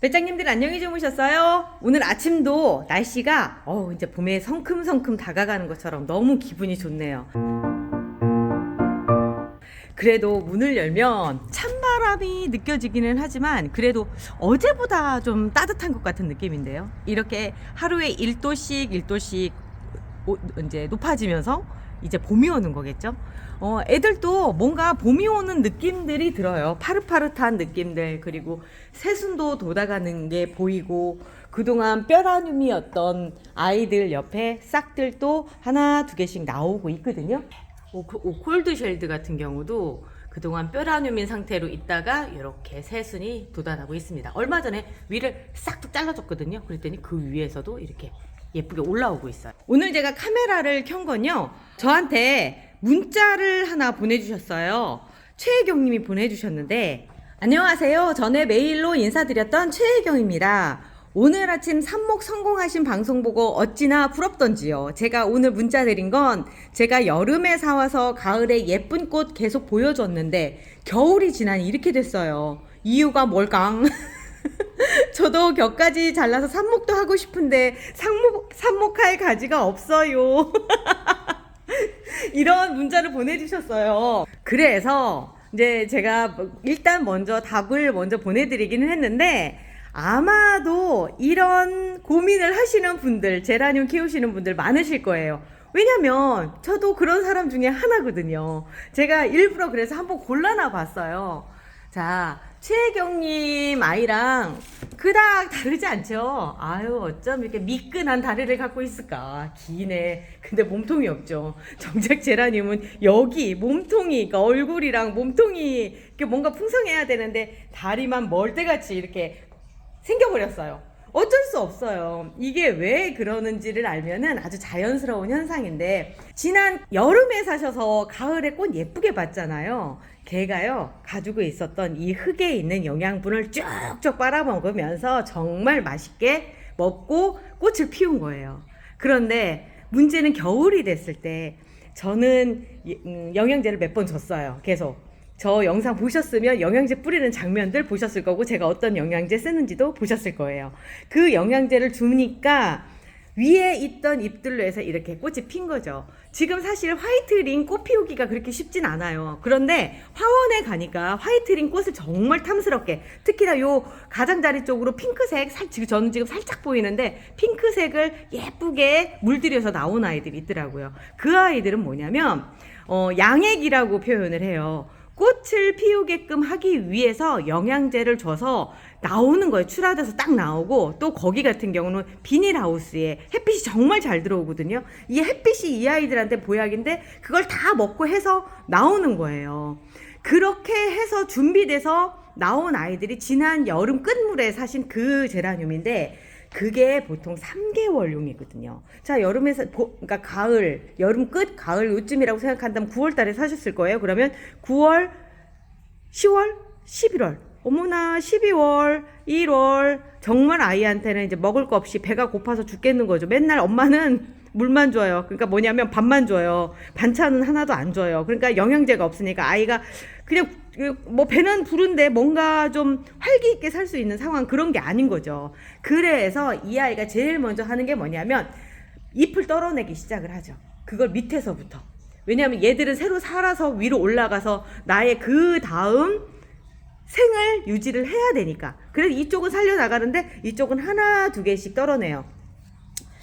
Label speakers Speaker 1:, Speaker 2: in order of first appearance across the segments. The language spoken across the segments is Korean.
Speaker 1: 배짱님들 안녕히 주무셨어요? 오늘 아침도 날씨가 이제 봄에 성큼성큼 다가가는 것처럼 너무 기분이 좋네요. 그래도 문을 열면 찬바람이 느껴지기는 하지만 그래도 어제보다 좀 따뜻한 것 같은 느낌인데요. 이렇게 하루에 1도씩 이제 높아지면서 이제 봄이 오는 거겠죠. 애들도 뭔가 봄이 오는 느낌들이 들어요. 파릇파릇한 느낌들, 그리고 새순도 돋아가는 게 보이고, 그동안 뼈라눔이었던 아이들 옆에 싹들도 하나 두 개씩 나오고 있거든요. 콜드쉘드 같은 경우도 그동안 뼈라눔인 상태로 있다가 이렇게 새순이 돋아나고 있습니다. 얼마 전에 위를 싹둑 잘라줬거든요. 그랬더니 그 위에서도 이렇게 예쁘게 올라오고 있어요. 오늘 제가 카메라를 켠 건요, 저한테 문자를 하나 보내주셨어요. 최혜경 님이 보내주셨는데, 안녕하세요. 전에 메일로 인사드렸던 최혜경입니다. 오늘 아침 삽목 성공하신 방송 보고 어찌나 부럽던지요. 제가 오늘 문자 드린 건 제가 여름에 사와서 가을에 예쁜 꽃 계속 보여줬는데 겨울이 지나니 이렇게 됐어요. 이유가 뭘까? 저도 격가지 잘라서 삽목도 하고 싶은데 삽목할 가지가 없어요. 이런 문자를 보내주셨어요. 그래서 이제 제가 일단 먼저 답을 먼저 보내드리기는 했는데, 아마도 이런 고민을 하시는 분들, 제라늄 키우시는 분들 많으실 거예요. 왜냐면 저도 그런 사람 중에 하나거든요. 제가 일부러 그래서 한번 골라놔 봤어요. 자, 최혜경님 아이랑 그닥 다르지 않죠? 아유, 어쩜 이렇게 미끈한 다리를 갖고 있을까? 기네. 근데 몸통이 없죠. 정작 제라늄은 여기 몸통이, 그러니까 얼굴이랑 몸통이 이렇게 뭔가 풍성해야 되는데 다리만 멀대같이 이렇게 생겨버렸어요. 어쩔 수 없어요. 이게 왜 그러는지를 알면은 아주 자연스러운 현상인데, 지난 여름에 사셔서 가을에 꽃 예쁘게 봤잖아요. 걔가요, 가지고 있었던 이 흙에 있는 영양분을 쭉쭉 빨아먹으면서 정말 맛있게 먹고 꽃을 피운 거예요. 그런데 문제는 겨울이 됐을 때 저는 영양제를 몇 번 줬어요. 계속. 저 영상 보셨으면 영양제 뿌리는 장면들 보셨을 거고, 제가 어떤 영양제 쓰는지도 보셨을 거예요. 그 영양제를 주니까 위에 있던 잎들로 해서 이렇게 꽃이 핀 거죠. 지금 사실 화이트링 꽃 피우기가 그렇게 쉽진 않아요. 그런데 화원에 가니까 화이트링 꽃을 정말 탐스럽게, 특히나 요 가장자리 쪽으로 핑크색, 저는 지금 살짝 보이는데 핑크색을 예쁘게 물들여서 나온 아이들이 있더라고요. 그 아이들은 뭐냐면 양액이라고 표현을 해요. 꽃을 피우게끔 하기 위해서 영양제를 줘서 나오는 거예요. 출하돼서 딱 나오고, 또 거기 같은 경우는 비닐하우스에 햇빛이 정말 잘 들어오거든요. 이 햇빛이 이 아이들한테 보약인데 그걸 다 먹고 해서 나오는 거예요. 그렇게 해서 준비돼서 나온 아이들이 지난 여름 끝물에 사신 그 제라늄인데, 그게 보통 3개월용이거든요. 자, 여름에서, 그러니까 가을, 여름 끝, 가을 요쯤이라고 생각한다면 9월 달에 사셨을 거예요. 그러면 9월, 10월, 11월, 어머나, 12월, 1월, 정말 아이한테는 이제 먹을 거 없이 배가 고파서 죽겠는 거죠. 맨날 엄마는 물만 줘요. 그러니까 뭐냐면 밥만 줘요. 반찬은 하나도 안 줘요. 그러니까 영양제가 없으니까 아이가 그냥 뭐 배는 부른데 뭔가 좀 활기 있게 살 수 있는 상황, 그런 게 아닌 거죠. 그래서 이 아이가 제일 먼저 하는 게 뭐냐면 잎을 떨어내기 시작을 하죠. 그걸 밑에서부터. 왜냐하면 얘들은 새로 살아서 위로 올라가서 나의 그 다음 생을 유지를 해야 되니까. 그래서 이쪽은 살려나가는데 이쪽은 하나 두 개씩 떨어내요.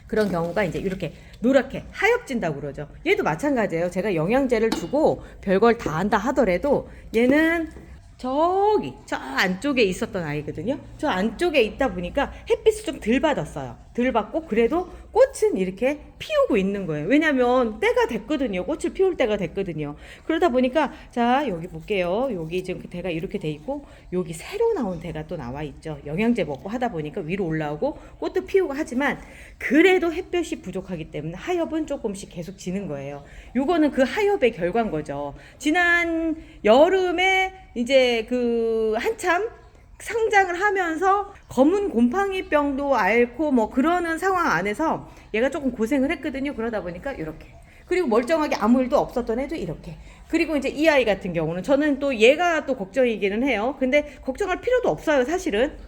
Speaker 1: 그런 경우가 이제 이렇게 노랗게 하엽진다고 그러죠. 얘도 마찬가지예요. 제가 영양제를 주고 별걸 다 한다 하더라도 얘는 저기 저 안쪽에 있었던 아이거든요. 저 안쪽에 있다 보니까 햇빛을 좀 덜 받았어요. 덜 받고 그래도 꽃은 이렇게 피우고 있는 거예요. 왜냐면 때가 됐거든요. 꽃을 피울 때가 됐거든요. 그러다 보니까, 자, 여기 볼게요. 여기 지금 그 대가 이렇게 돼 있고, 여기 새로 나온 대가 또 나와 있죠. 영양제 먹고 하다 보니까 위로 올라오고 꽃도 피우고 하지만 그래도 햇볕이 부족하기 때문에 하엽은 조금씩 계속 지는 거예요. 요거는 그 하엽의 결과인 거죠. 지난 여름에 이제 그 한참 성장을 하면서 검은 곰팡이병도 앓고 뭐 그러는 상황 안에서 얘가 조금 고생을 했거든요. 그러다 보니까 이렇게, 그리고 멀쩡하게 아무 일도 없었던 애도 이렇게, 그리고 이제 이 아이 같은 경우는 저는 또 얘가 또 걱정이기는 해요. 근데 걱정할 필요도 없어요. 사실은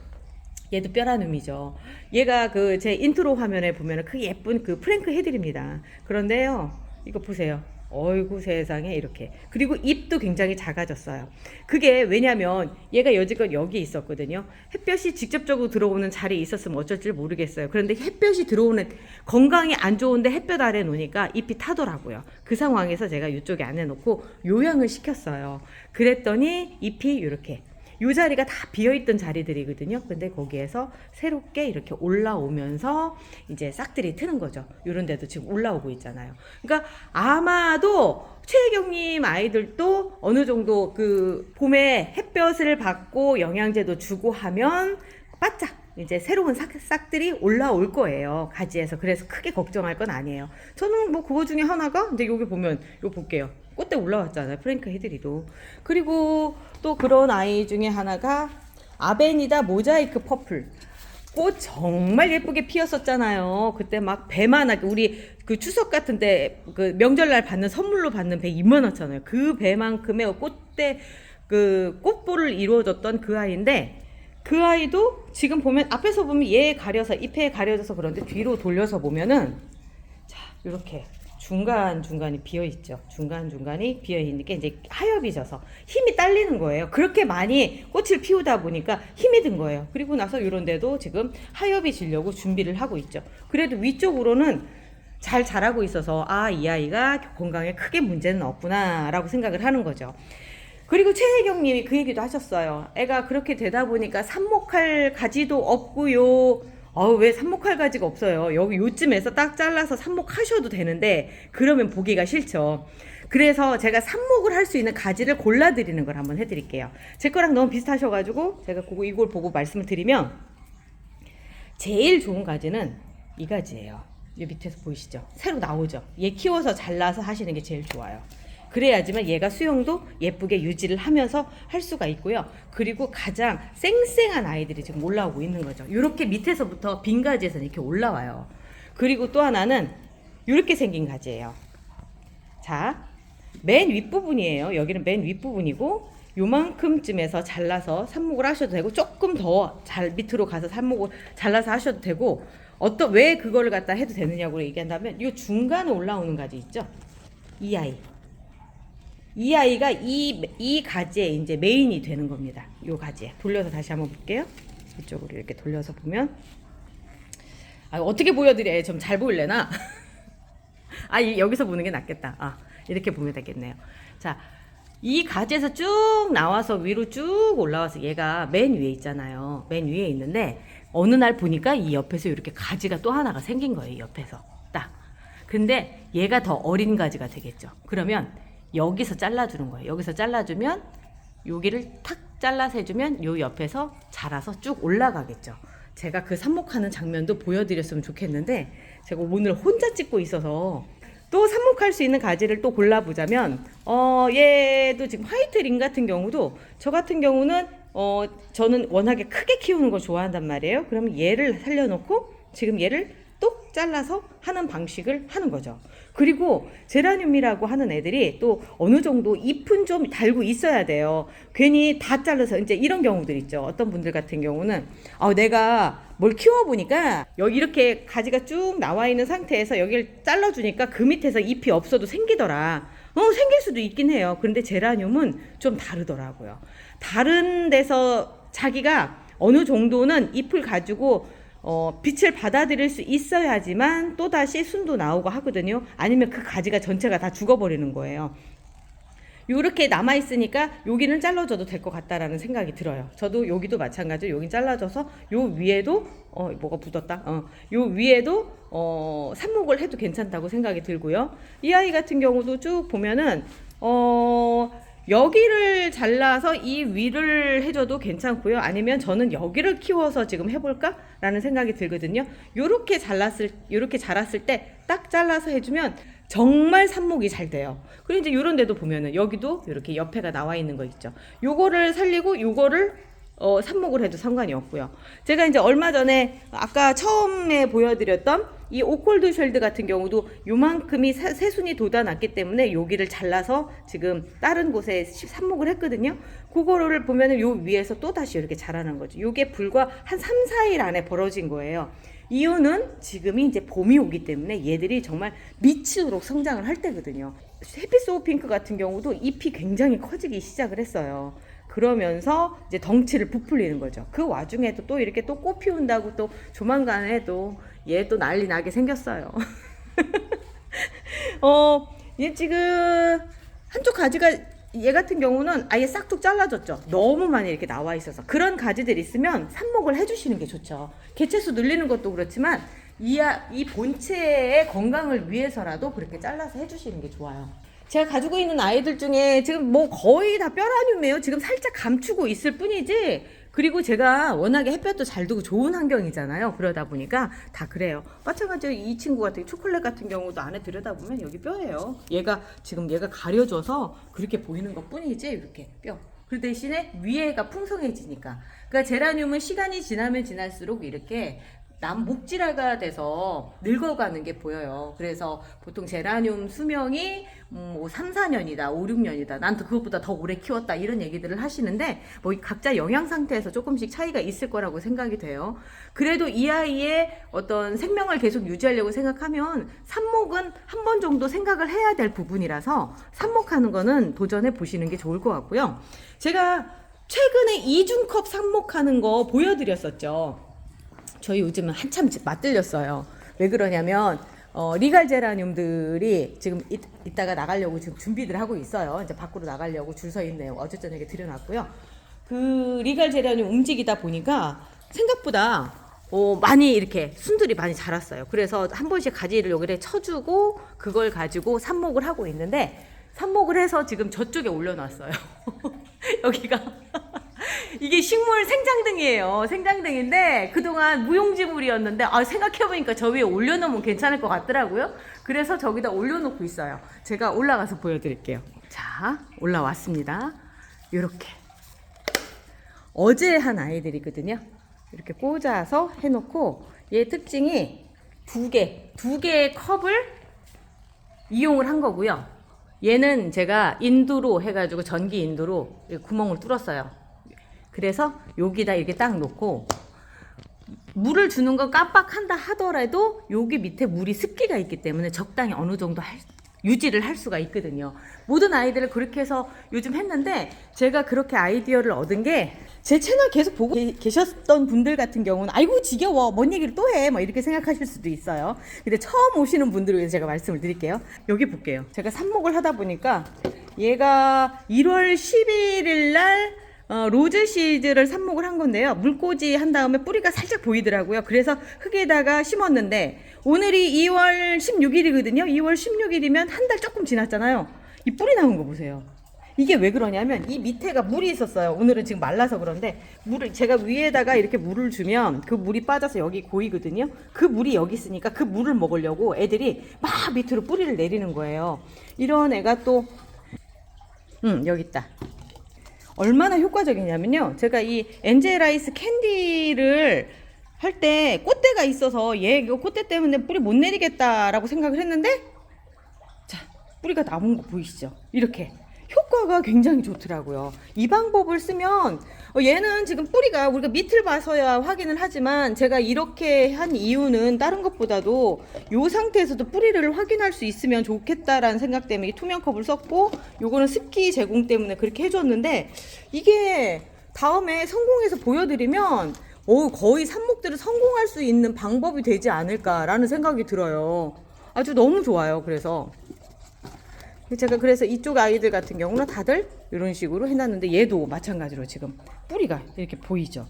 Speaker 1: 얘도 뼈라눔이죠. 얘가 그 제 인트로 화면에 보면은 그 예쁜 그 프랭크 헤드입니다. 그런데요, 이거 보세요. 어이구 세상에 이렇게. 그리고 입도 굉장히 작아졌어요. 그게 왜냐면 얘가 여지껏 여기 있었거든요. 햇볕이 직접적으로 들어오는 자리에 있었으면 어쩔지 모르겠어요. 그런데 햇볕이 들어오는 건강이 안 좋은데 햇볕 아래 놓으니까 잎이 타더라고요. 그 상황에서 제가 이쪽에 안 해놓고 요양을 시켰어요. 그랬더니 잎이 이렇게 요 자리가 다 비어있던 자리들이거든요. 근데 거기에서 새롭게 이렇게 올라오면서 이제 싹들이 트는 거죠. 요런 데도 지금 올라오고 있잖아요. 그러니까 아마도 최혜경님 아이들도 어느 정도 그 봄에 햇볕을 받고 영양제도 주고 하면 바짝 이제 새로운 싹들이 올라올 거예요. 가지에서. 그래서 크게 걱정할 건 아니에요. 저는 뭐 그거 중에 하나가 이제 여기 보면 요 볼게요. 꽃대 올라왔잖아요. 프랭크 헤드리도. 그리고 또 그런 아이 중에 하나가 아베니다 모자이크 퍼플. 꽃 정말 예쁘게 피었었잖아요. 그때 막 배만하게 우리 그 추석 같은 때 그 명절날 받는 선물로 받는 배 이만하잖아요. 그 배만큼의 꽃대 그 꽃볼을 이루어졌던 그 아이인데 그 아이도 지금 보면 앞에서 보면 얘 가려서 잎에 가려져서 그런데 뒤로 돌려서 보면은 자 이렇게 중간중간이 비어있죠. 중간중간이 비어있는 게 이제 하엽이 져서 힘이 딸리는 거예요. 그렇게 많이 꽃을 피우다 보니까 힘이 든 거예요. 그리고 나서 이런 데도 지금 하엽이 지려고 준비를 하고 있죠. 그래도 위쪽으로는 잘 자라고 있어서 아, 이 아이가 건강에 크게 문제는 없구나 라고 생각을 하는 거죠. 그리고 최혜경 님이 그 얘기도 하셨어요. 애가 그렇게 되다 보니까 삽목할 가지도 없고요. 왜 삽목할 가지가 없어요. 여기 요쯤에서 딱 잘라서 삽목하셔도 되는데 그러면 보기가 싫죠. 그래서 제가 삽목을 할 수 있는 가지를 골라드리는 걸 한번 해드릴게요. 제 거랑 너무 비슷하셔가지고 제가 이걸 보고 말씀을 드리면 제일 좋은 가지는 이 가지예요. 이 밑에서 보이시죠? 새로 나오죠? 얘 키워서 잘라서 하시는 게 제일 좋아요. 그래야지만 얘가 수영도 예쁘게 유지를 하면서 할 수가 있고요. 그리고 가장 쌩쌩한 아이들이 지금 올라오고 있는 거죠. 이렇게 밑에서부터 빈 가지에서 이렇게 올라와요. 그리고 또 하나는 이렇게 생긴 가지예요. 자, 맨 윗부분이에요. 여기는 맨 윗부분이고 요만큼쯤에서 잘라서 삽목을 하셔도 되고 조금 더 잘 밑으로 가서 삽목을 잘라서 하셔도 되고 왜 그거를 갖다 해도 되느냐고 얘기한다면 이 중간에 올라오는 가지 있죠? 이 아이. 이 아이가 이 가지에 이제 메인이 되는 겁니다. 이 가지에. 돌려서 다시 한번 볼게요. 이쪽으로 이렇게 돌려서 보면. 어떻게 보여드려야 좀 잘 보일래나? 여기서 보는 게 낫겠다. 이렇게 보면 되겠네요. 자, 이 가지에서 쭉 나와서 위로 쭉 올라와서 얘가 맨 위에 있잖아요. 맨 위에 있는데, 어느 날 보니까 이 옆에서 이렇게 가지가 또 하나가 생긴 거예요. 이 옆에서. 딱. 근데 얘가 더 어린 가지가 되겠죠. 그러면 여기서 잘라주는 거예요. 여기서 잘라주면 여기를 탁 잘라서 해주면 요 옆에서 자라서 쭉 올라가겠죠. 제가 그 삽목하는 장면도 보여드렸으면 좋겠는데 제가 오늘 혼자 찍고 있어서 또 삽목할 수 있는 가지를 또 골라보자면 얘도 지금 화이트 링 같은 경우도 저 같은 경우는 저는 워낙에 크게 키우는 걸 좋아한단 말이에요. 그러면 얘를 살려놓고 지금 얘를 똑 잘라서 하는 방식을 하는 거죠. 그리고 제라늄이라고 하는 애들이 또 어느 정도 잎은 좀 달고 있어야 돼요. 괜히 다 잘라서 이제 이런 경우들 있죠. 어떤 분들 같은 경우는 내가 뭘 키워보니까 여기 이렇게 가지가 쭉 나와 있는 상태에서 여기를 잘라주니까 그 밑에서 잎이 없어도 생기더라. 생길 수도 있긴 해요. 그런데 제라늄은 좀 다르더라고요. 다른 데서 자기가 어느 정도는 잎을 가지고 빛을 받아들일 수 있어야지만 또다시 순도 나오고 하거든요. 아니면 그 가지가 전체가 다 죽어버리는 거예요. 요렇게 남아있으니까 여기는 잘라줘도 될 것 같다라는 생각이 들어요. 저도 여기도 마찬가지로 여기 잘라줘서 요 위에도 뭐가 묻었다. 요 위에도 삽목을 해도 괜찮다고 생각이 들고요. 이 아이 같은 경우도 쭉 보면은 여기를 잘라서 이 위를 해줘도 괜찮고요. 아니면 저는 여기를 키워서 지금 해볼까? 라는 생각이 들거든요. 요렇게 자랐을 때 딱 잘라서 해주면 정말 삽목이 잘 돼요. 그리고 이제 요런 데도 보면은 여기도 이렇게 옆에가 나와 있는 거 있죠. 요거를 살리고 요거를 삽목을 해도 상관이 없고요. 제가 이제 얼마 전에 아까 처음에 보여드렸던 이 오콜드 쉘드 같은 경우도 요만큼이 새순이 돋아났기 때문에 여기를 잘라서 지금 다른 곳에 삽목을 했거든요. 그거를 보면은 요 위에서 또 다시 이렇게 자라는 거죠. 요게 불과 한 3, 4일 안에 벌어진 거예요. 이유는 지금이 이제 봄이 오기 때문에 얘들이 정말 미치도록 성장을 할 때거든요. 햇빛 핑크 같은 경우도 잎이 굉장히 커지기 시작을 했어요. 그러면서 이제 덩치를 부풀리는 거죠. 그 와중에도 또 이렇게 또 꽃 피운다고 또 조만간에 또 얘 또 난리 나게 생겼어요. 얘 지금 한쪽 가지가 얘 같은 경우는 아예 싹둑 잘라졌죠. 너무 많이 이렇게 나와 있어서 그런 가지들 있으면 삽목을 해주시는 게 좋죠. 개체수 늘리는 것도 그렇지만 이 본체의 건강을 위해서라도 그렇게 잘라서 해주시는 게 좋아요. 제가 가지고 있는 아이들 중에 지금 뭐 거의 다 뼈라듐이에요. 지금 살짝 감추고 있을 뿐이지. 그리고 제가 워낙에 햇볕도 잘 두고 좋은 환경이잖아요. 그러다 보니까 다 그래요. 마찬가지로 이 친구 같은 초콜릿 같은 경우도 안에 들여다보면 여기 뼈예요. 얘가 가려져서 그렇게 보이는 것 뿐이지 이렇게 뼈. 그 대신에 위에가 풍성해지니까. 그러니까 제라늄은 시간이 지나면 지날수록 이렇게 목질화가 돼서 늙어가는 게 보여요. 그래서 보통 제라늄 수명이 3, 4년이다, 5, 6년이다. 난 그것보다 더 오래 키웠다. 이런 얘기들을 하시는데 뭐 각자 영양 상태에서 조금씩 차이가 있을 거라고 생각이 돼요. 그래도 이 아이의 어떤 생명을 계속 유지하려고 생각하면 삽목은 한 번 정도 생각을 해야 될 부분이라서 삽목하는 거는 도전해 보시는 게 좋을 것 같고요. 제가 최근에 이중컵 삽목하는 거 보여드렸었죠. 저희 요즘은 한참 맞들렸어요. 왜 그러냐면 리갈 제라늄들이 지금 이따가 나가려고 지금 준비를 하고 있어요. 이제 밖으로 나가려고 줄 서 있네요. 어제 저녁에 들여놨고요. 그 리갈 제라늄 움직이다 보니까 생각보다 많이 이렇게 순들이 많이 자랐어요. 그래서 한 번씩 가지를 여기에 쳐주고 그걸 가지고 삽목을 하고 있는데 삽목을 해서 지금 저쪽에 올려놨어요. 여기가 이게 식물 생장등이에요. 생장등인데 그동안 무용지물이었는데 생각해보니까 저 위에 올려놓으면 괜찮을 것 같더라고요. 그래서 저기다 올려놓고 있어요. 제가 올라가서 보여드릴게요. 자, 올라왔습니다. 이렇게 어제 한 아이들이거든요. 이렇게 꽂아서 해놓고 얘 특징이 두 개의 컵을 이용을 한 거고요. 얘는 제가 인두로 해가지고 전기 인두로 구멍을 뚫었어요. 그래서 여기다 이렇게 딱 놓고 물을 주는 거 깜빡한다 하더라도 여기 밑에 물이 습기가 있기 때문에 적당히 어느 정도 유지를 할 수가 있거든요. 모든 아이들을 그렇게 해서 요즘 했는데 제가 그렇게 아이디어를 얻은 게 제 채널 계속 보고 계셨던 분들 같은 경우는 아이고 지겨워 뭔 얘기를 또 해 뭐 이렇게 생각하실 수도 있어요. 근데 처음 오시는 분들을 위해서 제가 말씀을 드릴게요. 여기 볼게요. 제가 삽목을 하다 보니까 얘가 1월 11일 날 로즈 시즈를 삽목을 한 건데요. 물꽂이 한 다음에 뿌리가 살짝 보이더라고요. 그래서 흙에다가 심었는데 오늘이 2월 16일이거든요. 2월 16일이면 한 달 조금 지났잖아요. 이 뿌리 나온 거 보세요. 이게 왜 그러냐면 이 밑에가 물이 있었어요. 오늘은 지금 말라서 그런데 제가 위에다가 이렇게 물을 주면 그 물이 빠져서 여기 고이거든요. 그 물이 여기 있으니까 그 물을 먹으려고 애들이 막 밑으로 뿌리를 내리는 거예요. 이런 애가 또 여기 있다. 얼마나 효과적이냐면요. 제가 이 엔젤아이스 캔디를 할 때 꽃대가 있어서 얘 이거 꽃대 때문에 뿌리 못 내리겠다라고 생각을 했는데 자, 뿌리가 나온 거 보이시죠? 이렇게 효과가 굉장히 좋더라고요. 이 방법을 쓰면 얘는 지금 뿌리가 우리가 밑을 봐서야 확인을 하지만 제가 이렇게 한 이유는 다른 것보다도 이 상태에서도 뿌리를 확인할 수 있으면 좋겠다라는 생각 때문에 이 투명컵을 썼고 요거는 습기 제공 때문에 그렇게 해줬는데 이게 다음에 성공해서 보여드리면 거의 삽목들을 성공할 수 있는 방법이 되지 않을까라는 생각이 들어요. 아주 너무 좋아요. 그래서 이쪽 아이들 같은 경우는 다들 이런 식으로 해놨는데 얘도 마찬가지로 지금 뿌리가 이렇게 보이죠.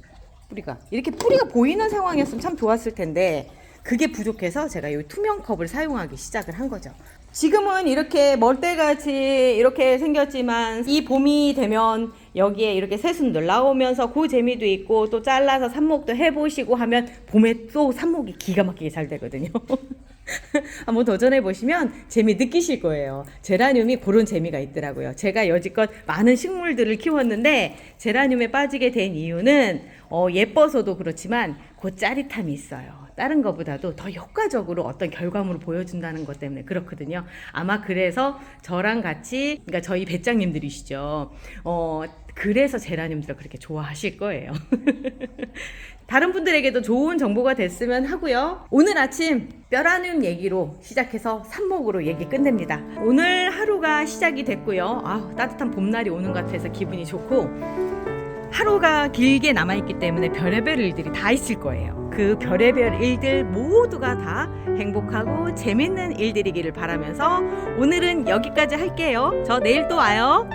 Speaker 1: 뿌리가 보이는 상황이었으면 참 좋았을 텐데 그게 부족해서 제가 이 투명컵을 사용하기 시작을 한 거죠. 지금은 이렇게 멀대같이 이렇게 생겼지만 이 봄이 되면 여기에 이렇게 새순들 나오면서 그 재미도 있고 또 잘라서 삽목도 해보시고 하면 봄에 또 삽목이 기가 막히게 잘 되거든요. 한번 도전해 보시면 재미 느끼실 거예요. 제라늄이 그런 재미가 있더라고요. 제가 여지껏 많은 식물들을 키웠는데 제라늄에 빠지게 된 이유는 예뻐서도 그렇지만 그 짜릿함이 있어요. 다른 것보다도 더 효과적으로 어떤 결과물을 보여준다는 것 때문에 그렇거든요. 아마 그래서 저랑 같이, 그러니까 저희 배짱님들이시죠. 그래서 제라늄들을 그렇게 좋아하실 거예요. 다른 분들에게도 좋은 정보가 됐으면 하고요. 오늘 아침 뼈라늄 얘기로 시작해서 삽목으로 얘기 끝냅니다. 오늘 하루가 시작이 됐고요. 따뜻한 봄날이 오는 것 같아서 기분이 좋고, 하루가 길게 남아있기 때문에 별의별 일들이 다 있을 거예요. 그 별의별 일들 모두가 다 행복하고 재밌는 일들이기를 바라면서 오늘은 여기까지 할게요. 저 내일 또 와요.